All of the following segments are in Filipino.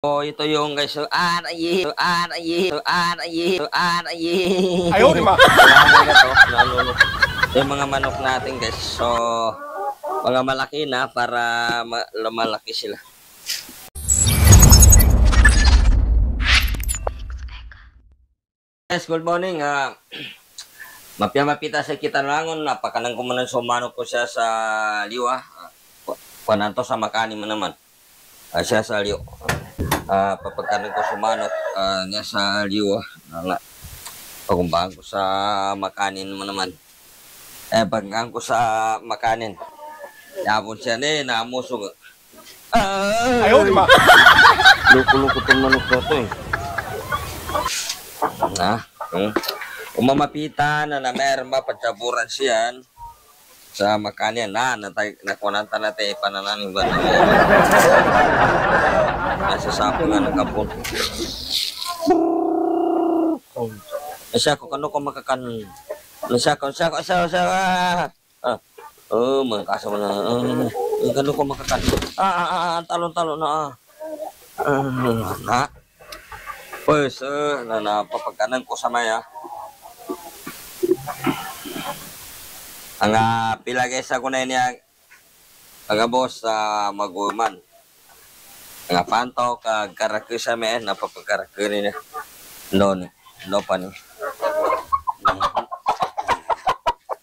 Oh, ito yung guys. So, Ayaw, di ba? Yung mga manok natin guys. So, mga malaki na para lumalaki sila. Guys, good morning. Mapita sa kita langon. Napakanang ko man sa manok ko siya sa liwa. Pananto sa makani mo naman. Siya sa liwa. Papagkanan ko sa manok niya sa liwa. Pagkumbahan ko sa makanin mo naman. Pagkaan ko sa makanin. Yapon siya naamusog. Ayaw, di ba? Luko-luko itong manok na ito Kung mamapita na meron ba pagsaburan siyan sa makanin nakunanta natin panananin ba nasa sapo nga ng kapon. Nasya ko kano ko makakan. Nasya ko mga kaso na kano ko makakan. Talon-talon na. Pues napapagkanan ko sa maya. Ang pilagay sa kunay niya pagabos sa maguman. Ang panto kag karakter sa men napapagkarakter niya. No pa ni.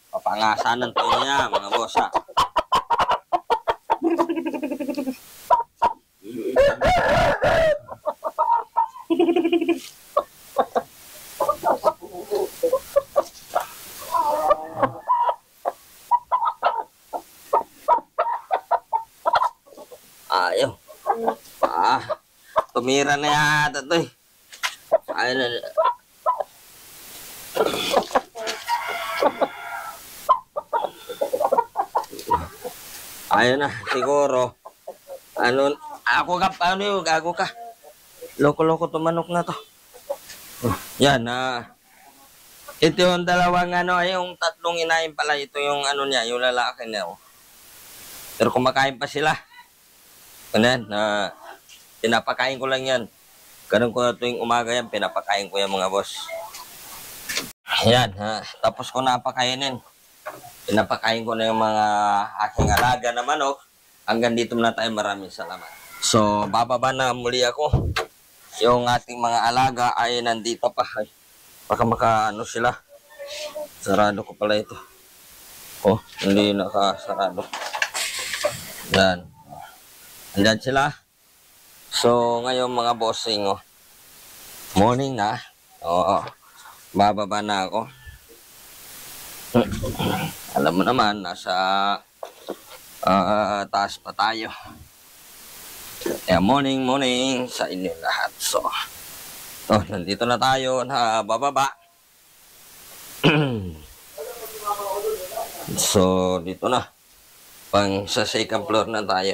Papangasanan to niya mga boss ha. Ayaw. Tumira na yata ito eh. Ayaw na. Ayaw na, siguro. Ako ka, gago ka. Loko-loko to manok na to. Yan, ito yung dalawang yung tatlong inahin pala. Ito yung niya, yung lalaki niya. Pero kumakain pa sila. Ganun, pinapakain ko lang yan. Ganun ko na tuwing umaga yan, pinapakain ko yan mga boss. Ayan, tapos ko napakainin. Pinapakain ko na yung mga aking alaga na manok. Hanggang dito na tayo, maraming salamat. So, bababa na muli ako. Yung ating mga alaga ay nandito pa. Ay, baka sila. Sarado ko pala ito. Oh, hindi nakasarado. Yan. Andyan sila. So, ngayon mga bossing, morning na. Oo. Bababa na ako. Alam mo naman, nasa taas pa tayo. Kaya morning sa inyo lahat. So, nandito na tayo na bababa. So, dito na. Pang sa second floor na tayo.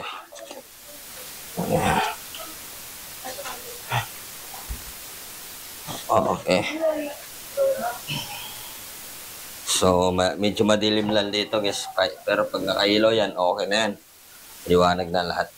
Okay. So, medyo madilim lang dito guys. Pero pag nakahilo yan, okay na yan. Liwanag na lahat.